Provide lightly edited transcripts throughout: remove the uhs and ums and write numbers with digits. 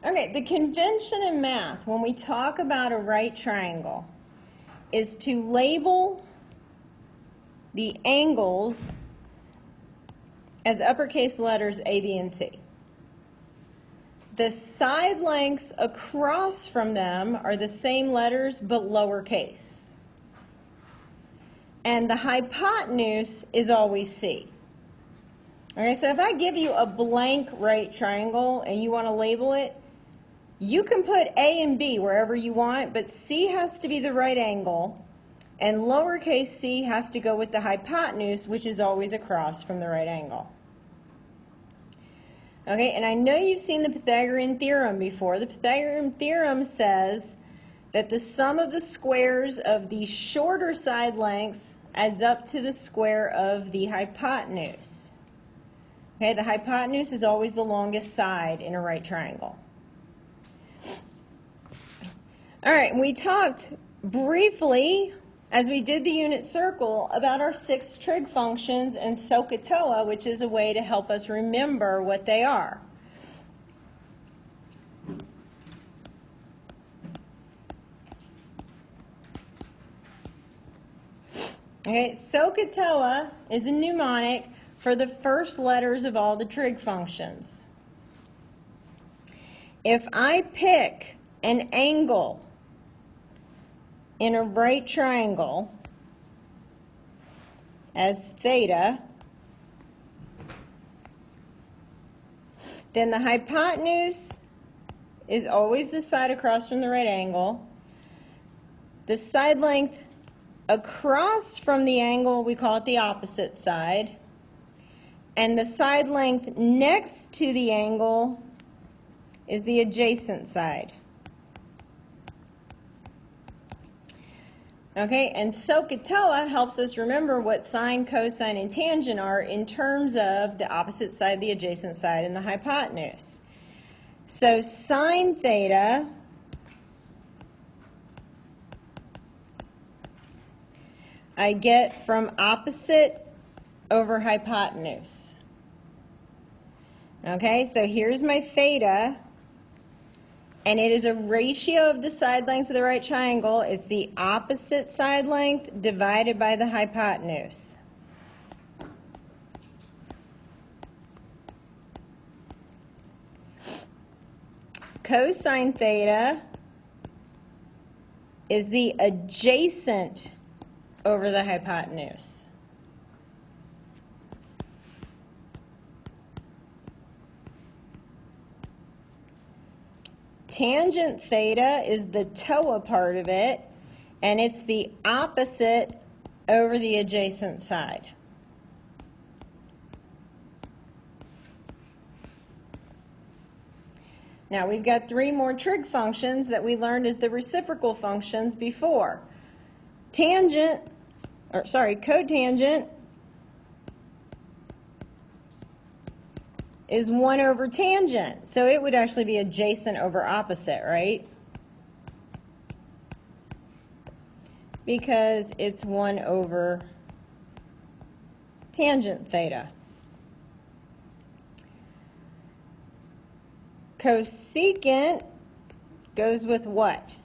Okay, the convention in math when we talk about a right triangle is to label the angles as uppercase letters A, B, and C. The side lengths across from them are the same letters but lowercase. And the hypotenuse is always C. Okay, so if I give you a blank right triangle and you want to label it, you can put A and B wherever you want, but C has to be the right angle, and lowercase c has to go with the hypotenuse, which is always across from the right angle. Okay, and I know you've seen the Pythagorean theorem before. The Pythagorean theorem says that the sum of the squares of the shorter side lengths adds up to the square of the hypotenuse. Okay, the hypotenuse is always the longest side in a right triangle. All right, we talked briefly, as we did the unit circle, about our 6 trig functions and SOHCAHTOA, which is a way to help us remember what they are. Okay, SOHCAHTOA is a mnemonic for the first letters of all the trig functions. If I pick an angle in a right triangle as theta, then the hypotenuse is always the side across from the right angle. The side length across from the angle, we call it the opposite side. And the side length next to the angle is the adjacent side. Okay, and SOHCAHTOA helps us remember what sine, cosine, and tangent are in terms of the opposite side, the adjacent side, and the hypotenuse. So sine theta I get from opposite over hypotenuse. Okay, so here's my theta, and it is a ratio of the side lengths of the right triangle. It's the opposite side length divided by the hypotenuse. Cosine theta is the adjacent over the hypotenuse. Tangent theta is the TOA part of it, and it's the opposite over the adjacent side. Now we've got 3 more trig functions that we learned as the reciprocal functions before. Cotangent is 1 over tangent. So it would actually be adjacent over opposite, right? Because it's 1 over tangent theta. Cosecant goes with what?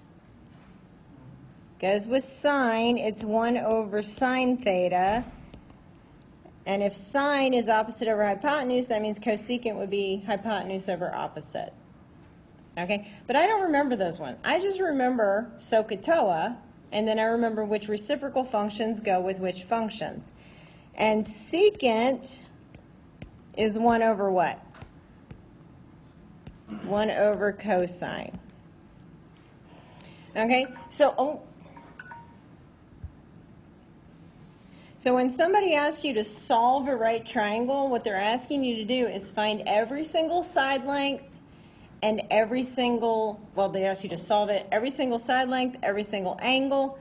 Goes with sine. It's 1 over sine theta. And if sine is opposite over hypotenuse, that means cosecant would be hypotenuse over opposite. Okay? But I don't remember those ones. I just remember SOHCAHTOA, and then I remember which reciprocal functions go with which functions. And secant is 1 over what? 1 over cosine. Okay? So when somebody asks you to solve a right triangle, what they're asking you to do is find every single side length and every single, well, they ask you to solve it, every single side length, every single angle,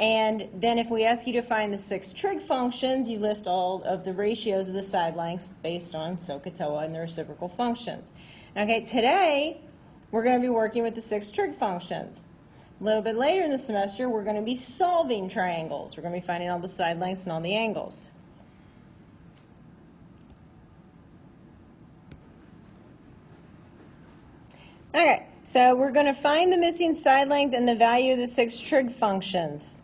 and then if we ask you to find the 6 trig functions, you list all of the ratios of the side lengths based on SOHCAHTOA and the reciprocal functions. Okay, today we're going to be working with the 6 trig functions. A little bit later in the semester, we're going to be solving triangles. We're going to be finding all the side lengths and all the angles. Okay, so we're going to find the missing side length and the value of the 6 trig functions.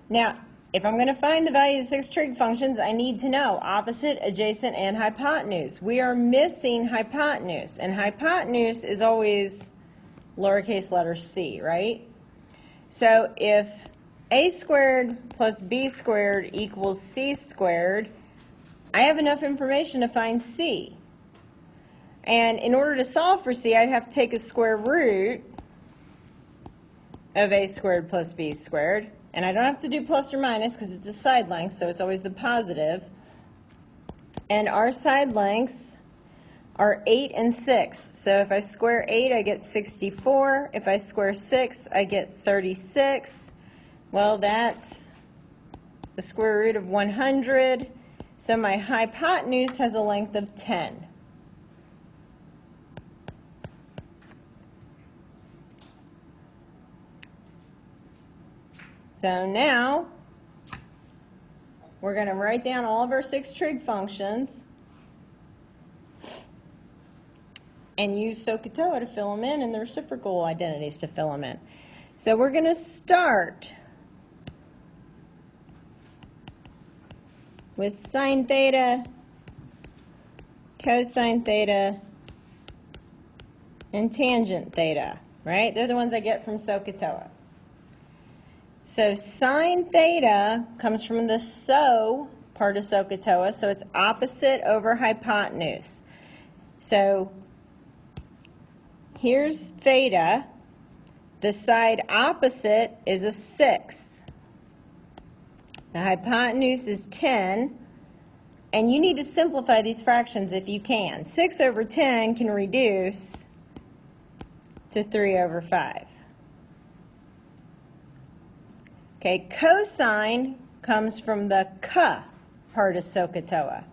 Now, if I'm going to find the value of the 6 trig functions, I need to know opposite, adjacent, and hypotenuse. We are missing hypotenuse, and hypotenuse is always lowercase letter c, right? So if a squared plus b squared equals c squared, I have enough information to find c. And in order to solve for c, I'd have to take a square root of a squared plus b squared. And I don't have to do plus or minus because it's a side length, so it's always the positive. And our side lengths are 8 and 6. So if I square 8, I get 64. If I square 6, I get 36. Well, that's the square root of 100. So my hypotenuse has a length of 10. So now we're going to write down all of our 6 trig functions and use SOHCAHTOA to fill them in and the reciprocal identities to fill them in. So we're going to start with sine theta, cosine theta, and tangent theta, right? They're the ones I get from SOHCAHTOA. So sine theta comes from the SO part of SOHCAHTOA, so it's opposite over hypotenuse. So here's theta. The side opposite is a 6. The hypotenuse is 10. And you need to simplify these fractions if you can. 6 over 10 can reduce to 3 over 5. Okay, cosine comes from the C part of SOHCAHTOA.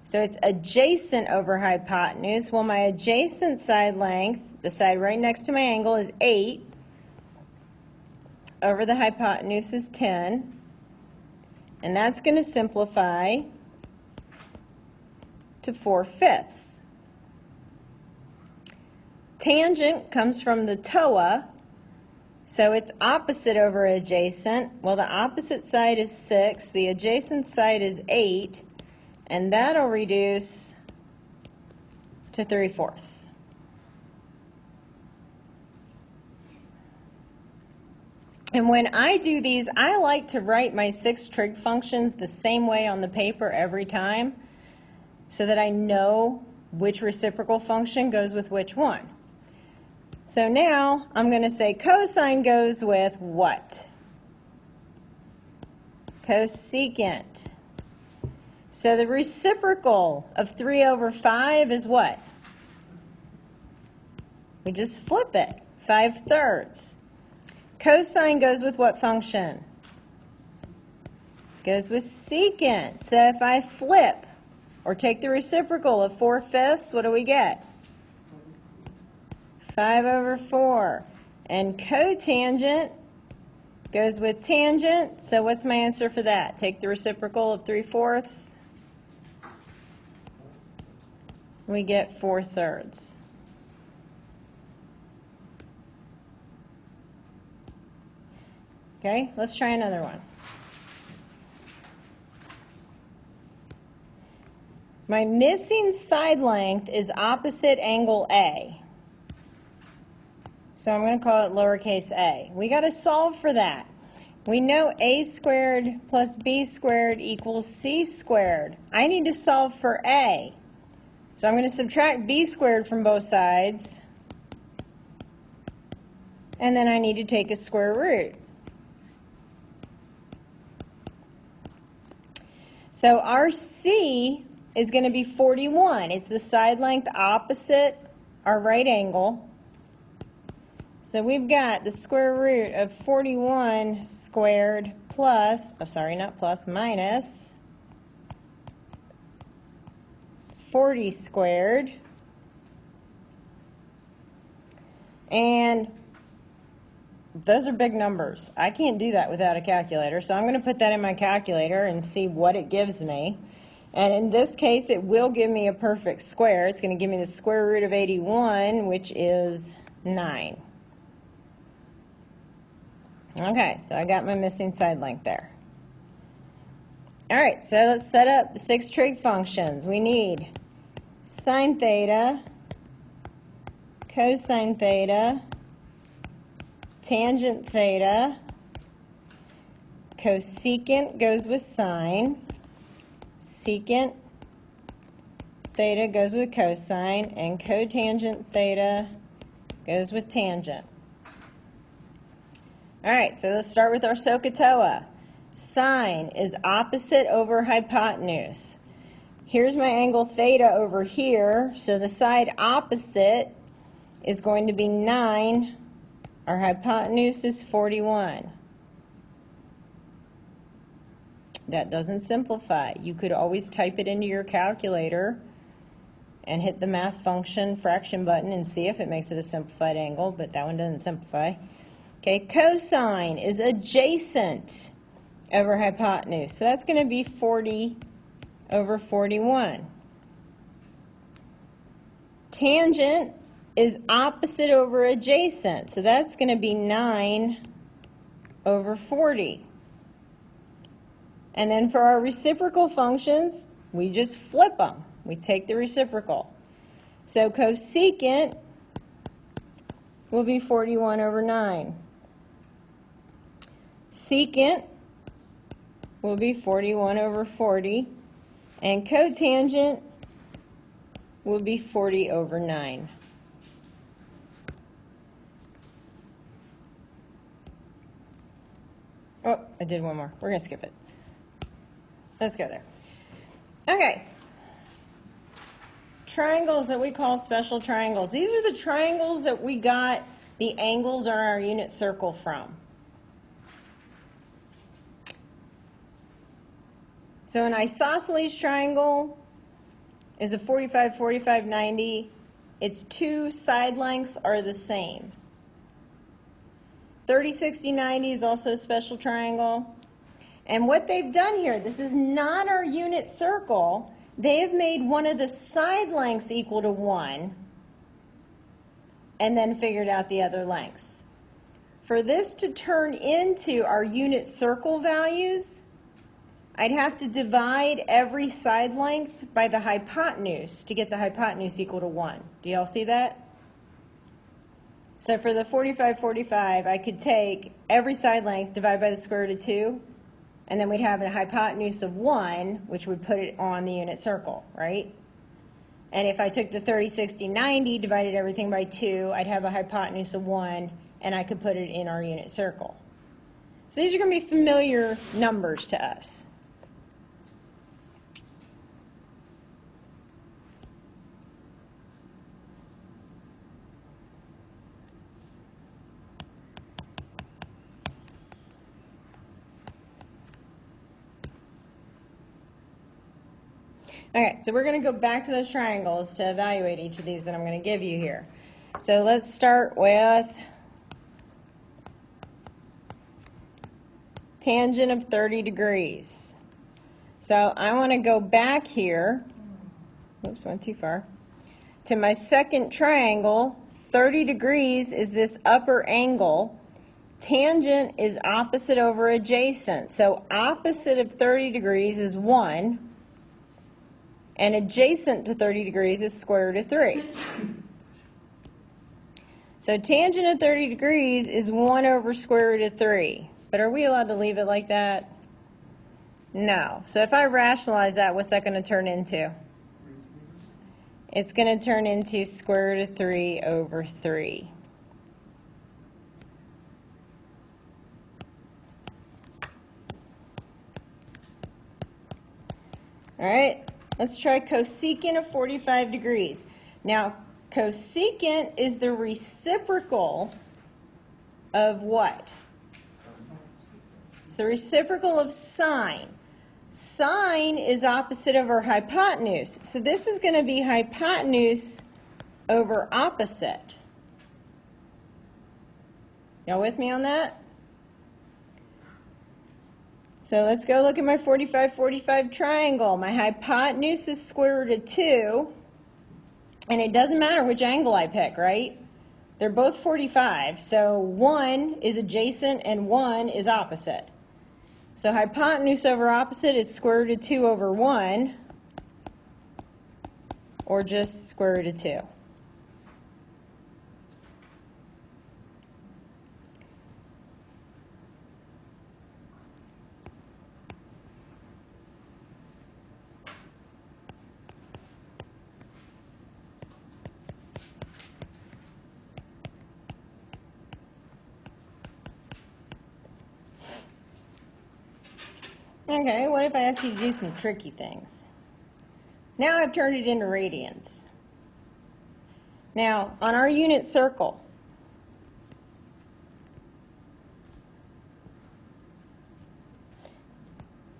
So it's adjacent over hypotenuse. Well, my adjacent side length, the side right next to my angle, is 8. Over the hypotenuse is 10. And that's going to simplify to 4/5. Tangent comes from the TOA. So it's opposite over adjacent. Well, the opposite side is 6. The adjacent side is 8. And that'll reduce to 3/4. And when I do these, I like to write my 6 trig functions the same way on the paper every time so that I know which reciprocal function goes with which one. So now I'm going to say cosine goes with what? Cosecant. So the reciprocal of 3 over 5 is what? We just flip it, 5/3. Cosine goes with what function? Goes with secant. So if I flip or take the reciprocal of 4/5, what do we get? 5 over 4. And cotangent goes with tangent. So what's my answer for that? Take the reciprocal of 3/4. We get 4/3. Okay, let's try another one. My missing side length is opposite angle A. So I'm going to call it lowercase a. We got to solve for that. We know a squared plus b squared equals c squared. I need to solve for a. So I'm going to subtract b squared from both sides. And then I need to take a square root. So our c is going to be 41. It's the side length opposite our right angle. So we've got the square root of 41 squared plus, oh sorry, not plus, minus 40 squared. And those are big numbers. I can't do that without a calculator, so I'm going to put that in my calculator and see what it gives me. And in this case, it will give me a perfect square. It's going to give me the square root of 81, which is 9. Okay, so I got my missing side length there. All right, so let's set up the 6 trig functions. We need sine theta, cosine theta, tangent theta, cosecant goes with sine, secant theta goes with cosine, and cotangent theta goes with tangent. All right, so let's start with our SOHCAHTOA. Sine is opposite over hypotenuse. Here's my angle theta over here, so the side opposite is going to be 9. Our hypotenuse is 41. That doesn't simplify. You could always type it into your calculator and hit the math function fraction button and see if it makes it a simplified angle, but that one doesn't simplify. Okay, cosine is adjacent over hypotenuse, so that's going to be 40 over 41. Tangent is opposite over adjacent, so that's going to be 9 over 40. And then for our reciprocal functions, we just flip them. We take the reciprocal. So cosecant will be 41 over 9. Secant will be 41 over 40. And cotangent will be 40 over 9. Oh, I did one more. We're going to skip it. Let's go there. Okay. Triangles that we call special triangles. These are the triangles that we got the angles on our unit circle from. So an isosceles triangle is a 45, 45, 90. Its 2 side lengths are the same. 30, 60, 90 is also a special triangle. And what they've done here, this is not our unit circle. They have made one of the side lengths equal to 1 and then figured out the other lengths. For this to turn into our unit circle values, I'd have to divide every side length by the hypotenuse to get the hypotenuse equal to 1. Do y'all see that? So for the 45, 45, I could take every side length, divide by the square root of 2, and then we'd have a hypotenuse of 1, which would put it on the unit circle, right? And if I took the 30, 60, 90, divided everything by 2, I'd have a hypotenuse of 1, and I could put it in our unit circle. So these are going to be familiar numbers to us. Okay, so we're going to go back to those triangles to evaluate each of these that I'm going to give you here. So let's start with tangent of 30 degrees. So I want to go back here, oops, went too far, to my second triangle. 30 degrees is this upper angle. Tangent is opposite over adjacent. So opposite of 30 degrees is 1. And adjacent to 30 degrees is square root of 3. So tangent of 30 degrees is 1 over square root of 3. But are we allowed to leave it like that? No. So if I rationalize that, what's that going to turn into? It's going to turn into square root of 3 over 3. All right. Let's try cosecant of 45 degrees. Now, cosecant is the reciprocal of what? It's the reciprocal of sine. Sine is opposite over hypotenuse. So this is going to be hypotenuse over opposite. Y'all with me on that? So let's go look at my 45-45 triangle. My hypotenuse is square root of 2, and it doesn't matter which angle I pick, right? They're both 45, so one is adjacent and one is opposite. So hypotenuse over opposite is square root of 2 over 1, or just square root of 2. Okay, what if I ask you to do some tricky things? Now I've turned it into radians. Now, on our unit circle,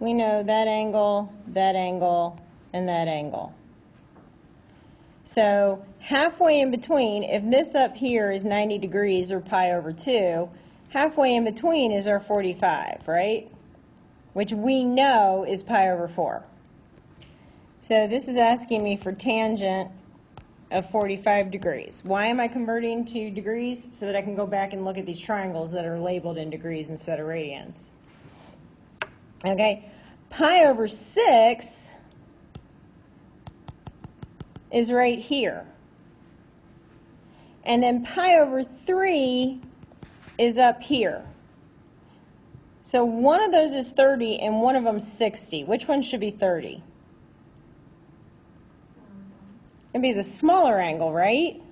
we know that angle, and that angle. So halfway in between, if this up here is 90 degrees or pi over 2, halfway in between is our 45, right? Which we know is pi over 4. So this is asking me for tangent of 45 degrees. Why am I converting to degrees? So that I can go back and look at these triangles that are labeled in degrees instead of radians. Okay, pi over 6 is right here. And then pi over 3 is up here. So one of those is 30 and one of them 60. Which one should be 30? It'd be the smaller angle, right?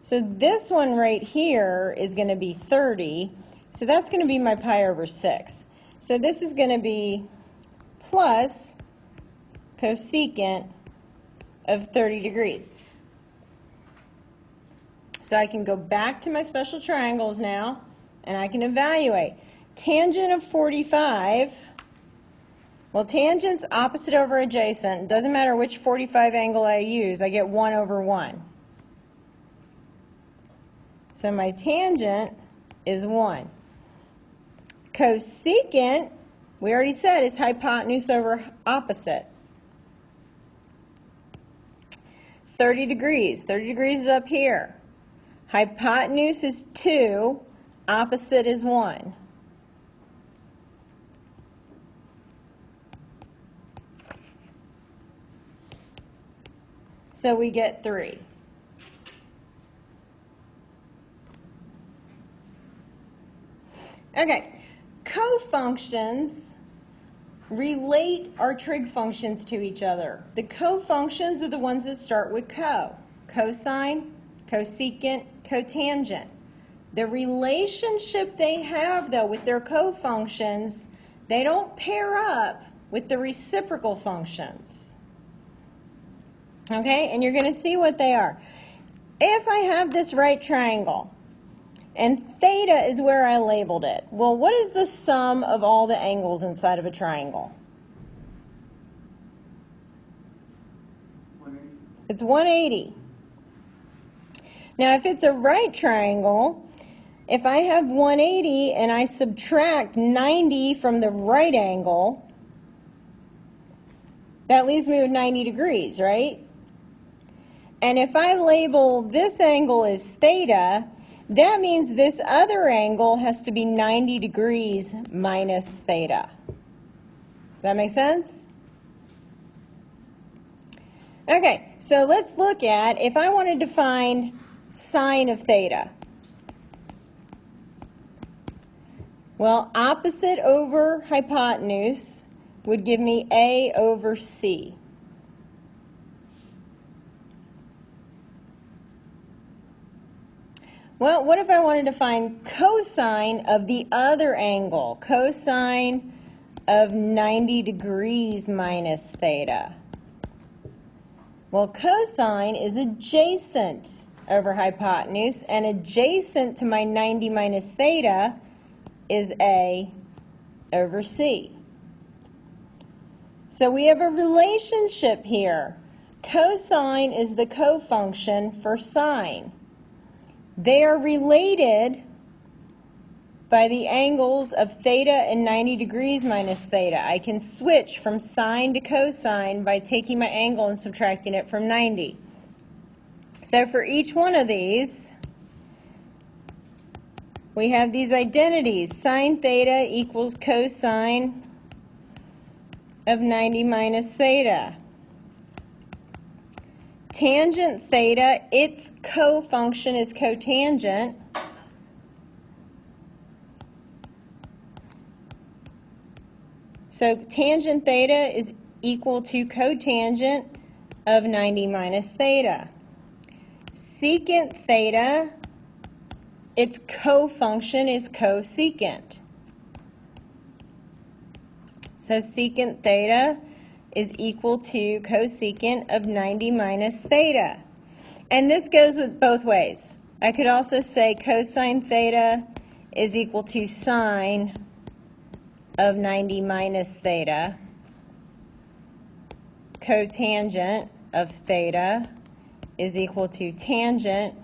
So this one right here is going to be 30. So that's going to be my pi over 6. So this is going to be plus cosecant of 30 degrees. So I can go back to my special triangles now, and I can evaluate. Tangent of 45, well, tangent's opposite over adjacent. It doesn't matter which 45 angle I use, I get 1 over 1. So my tangent is 1. Cosecant, we already said, is hypotenuse over opposite. 30 degrees. 30 degrees is up here. Hypotenuse is 2, opposite is 1. So we get 3. Okay, cofunctions relate our trig functions to each other. The cofunctions are the ones that start with co. Cosine, cosecant, cotangent. The relationship they have, though, with their cofunctions, they don't pair up with the reciprocal functions. Okay, and you're going to see what they are. If I have this right triangle, and theta is where I labeled it, well, what is the sum of all the angles inside of a triangle? 180. It's 180. Now, if it's a right triangle, if I have 180 and I subtract 90 from the right angle, that leaves me with 90 degrees, right? And if I label this angle as theta, that means this other angle has to be 90 degrees minus theta. Does that make sense? Okay, so let's look at, if I wanted to find sine of theta. Well, opposite over hypotenuse would give me A over C. Well, what if I wanted to find cosine of the other angle? Cosine of 90 degrees minus theta. Well, cosine is adjacent over hypotenuse, and adjacent to my 90 minus theta is A over C. So we have a relationship here. Cosine is the cofunction for sine. They are related by the angles of theta and 90 degrees minus theta. I can switch from sine to cosine by taking my angle and subtracting it from 90. So for each one of these, we have these identities. Sine theta equals cosine of 90 minus theta. Tangent theta, its co-function is cotangent. So tangent theta is equal to cotangent of 90 minus theta. Secant theta, its co-function is cosecant. So secant theta is equal to cosecant of 90 minus theta. And this goes with both ways. I could also say cosine theta is equal to sine of 90 minus theta. Cotangent of theta is equal to tangent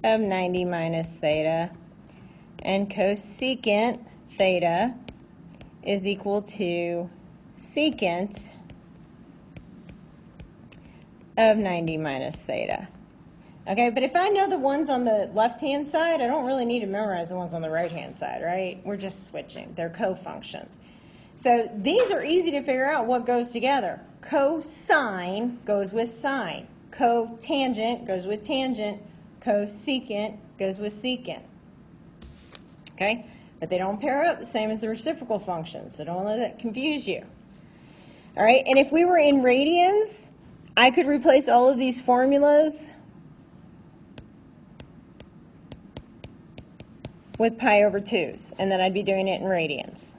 of 90 minus theta. And cosecant theta is equal to secant of 90 minus theta. Okay, but if I know the ones on the left-hand side, I don't really need to memorize the ones on the right-hand side, right? We're just switching. They're co-functions. So these are easy to figure out what goes together. Cosine goes with sine. Cotangent goes with tangent. Cosecant goes with secant. Okay? But they don't pair up the same as the reciprocal functions, so don't let that confuse you. All right, and if we were in radians, I could replace all of these formulas with pi over 2's, and then I'd be doing it in radians.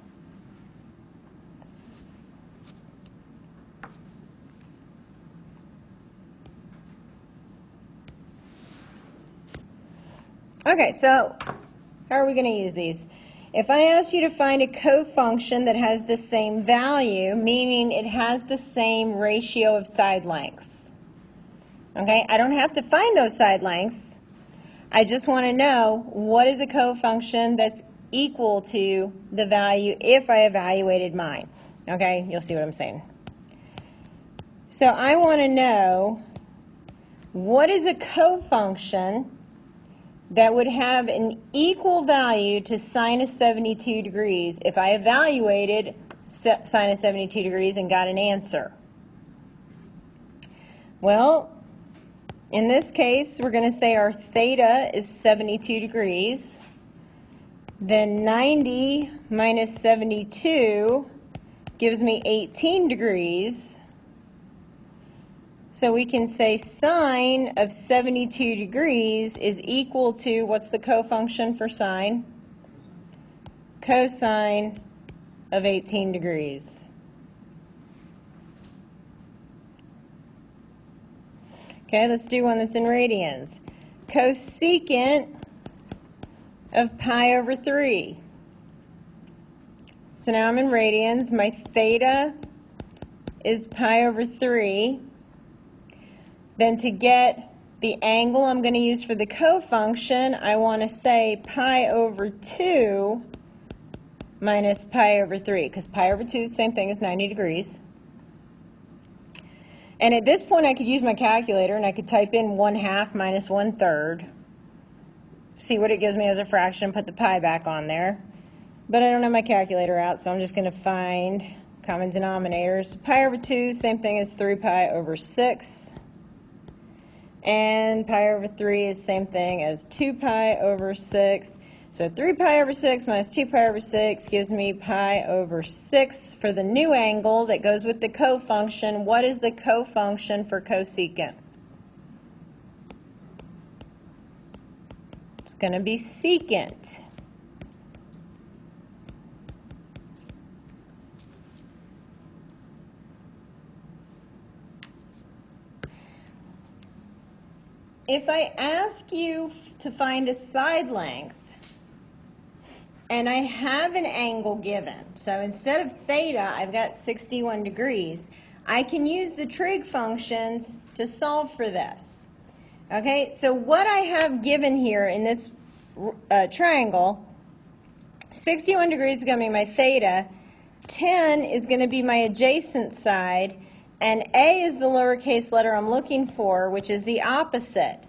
Okay, so how are we going to use these? If I ask you to find a cofunction that has the same value, meaning it has the same ratio of side lengths, okay, I don't have to find those side lengths. I just want to know what is a cofunction that's equal to the value if I evaluated mine. Okay, you'll see what I'm saying. So I want to know what is a cofunction that would have an equal value to sine of 72 degrees if I evaluated sine of 72 degrees and got an answer. Well, in this case, we're going to say our theta is 72 degrees. Then 90 minus 72 gives me 18 degrees. So we can say sine of 72 degrees is equal to, what's the cofunction for sine? Cosine of 18 degrees. Okay, let's do one that's in radians. Cosecant of pi over 3. So now I'm in radians. My theta is pi over 3. Then to get the angle I'm going to use for the cofunction, I want to say pi over 2 minus pi over 3, because pi over 2 is the same thing as 90 degrees. And at this point, I could use my calculator, and I could type in 1/2 minus 1/3, see what it gives me as a fraction, put the pi back on there. But I don't have my calculator out, so I'm just going to find common denominators. Pi over 2, same thing as 3 pi over 6. And pi over 3 is same thing as 2 pi over 6. So 3 pi over 6 minus 2 pi over 6 gives me pi over 6 for the new angle that goes with the cofunction. What is the cofunction for cosecant? It's going to be secant. If I ask you to find a side length, and I have an angle given, so instead of theta, I've got 61 degrees, I can use the trig functions to solve for this. Okay, so what I have given here in this triangle 61 degrees is going to be my theta, 10 is going to be my adjacent side, and A is the lowercase letter I'm looking for, which is the opposite.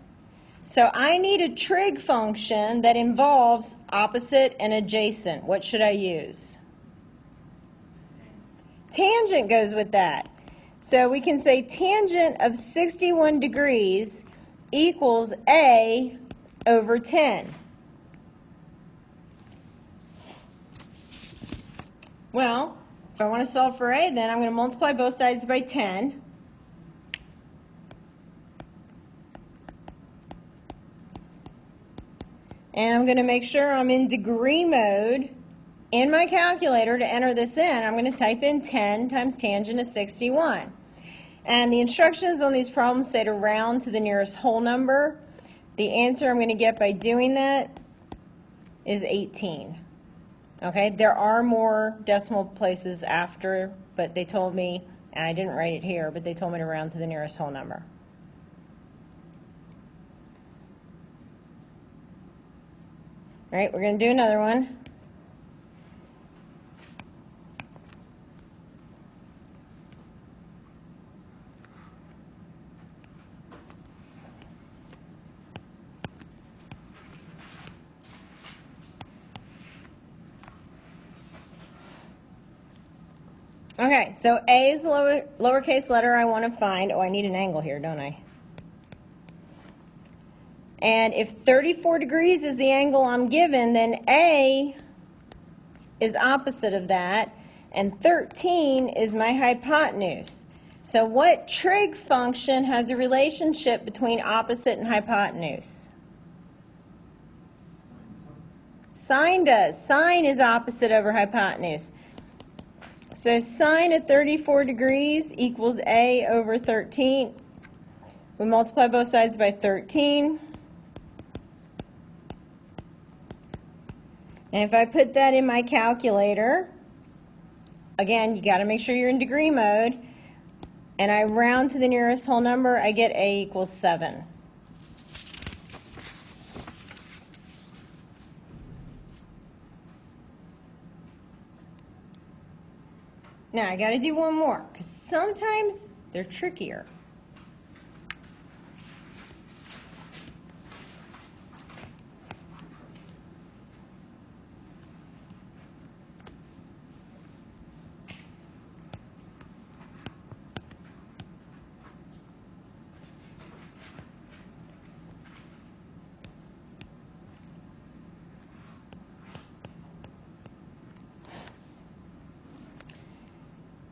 So I need a trig function that involves opposite and adjacent. What should I use? Tangent goes with that. So we can say tangent of 61 degrees equals A over 10. Well, if I want to solve for A, then I'm going to multiply both sides by 10. And I'm going to make sure I'm in degree mode in my calculator to enter this in. I'm going to type in 10 times tangent of 61. And the instructions on these problems say to round to the nearest whole number. The answer I'm going to get by doing that is 18. Okay, there are more decimal places after, but they told me, and I didn't write it here, but they told me to round to the nearest whole number. All right, we're going to do another one. Okay, so A is the lowercase letter I want to find. Oh, I need an angle here, don't I? And if 34 degrees is the angle I'm given, then A is opposite of that, and 13 is my hypotenuse. So what trig function has a relationship between opposite and hypotenuse? Sine does. Sine is opposite over hypotenuse. So sine of 34 degrees equals A over 13. We multiply both sides by 13. And if I put that in my calculator, again, you got to make sure you're in degree mode, and I round to the nearest whole number, I get A equals 7. Now, I got to do one more, because sometimes they're trickier.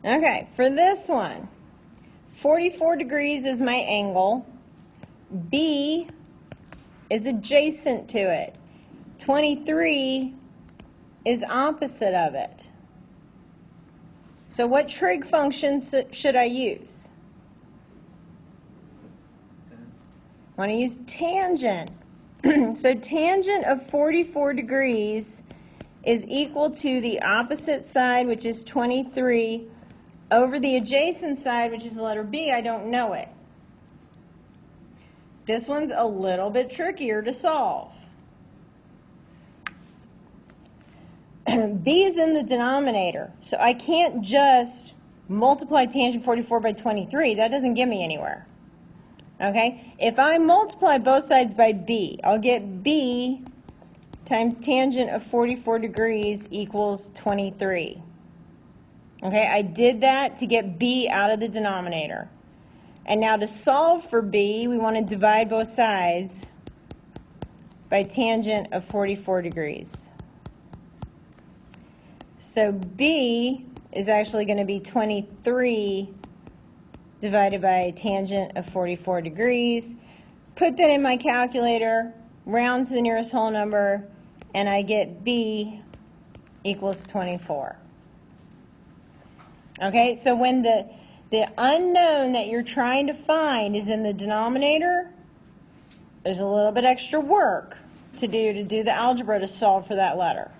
Okay, for this one, 44 degrees is my angle. B is adjacent to it. 23 is opposite of it. So what trig functions should I use? I want to use tangent. So tangent of 44 degrees is equal to the opposite side, which is 23, over the adjacent side, which is the letter B. I don't know it. This one's a little bit trickier to solve. B is in the denominator, so I can't just multiply tangent 44 by 23. That doesn't get me anywhere. Okay? If I multiply both sides by B, I'll get B times tangent of 44 degrees equals 23. Okay, I did that to get B out of the denominator. And now to solve for B, we want to divide both sides by tangent of 44 degrees. So B is actually going to be 23 divided by tangent of 44 degrees. Put that in my calculator, round to the nearest whole number, and I get B equals 24. Okay, so when the unknown that you're trying to find is in the denominator, there's a little bit extra work to do the algebra to solve for that letter.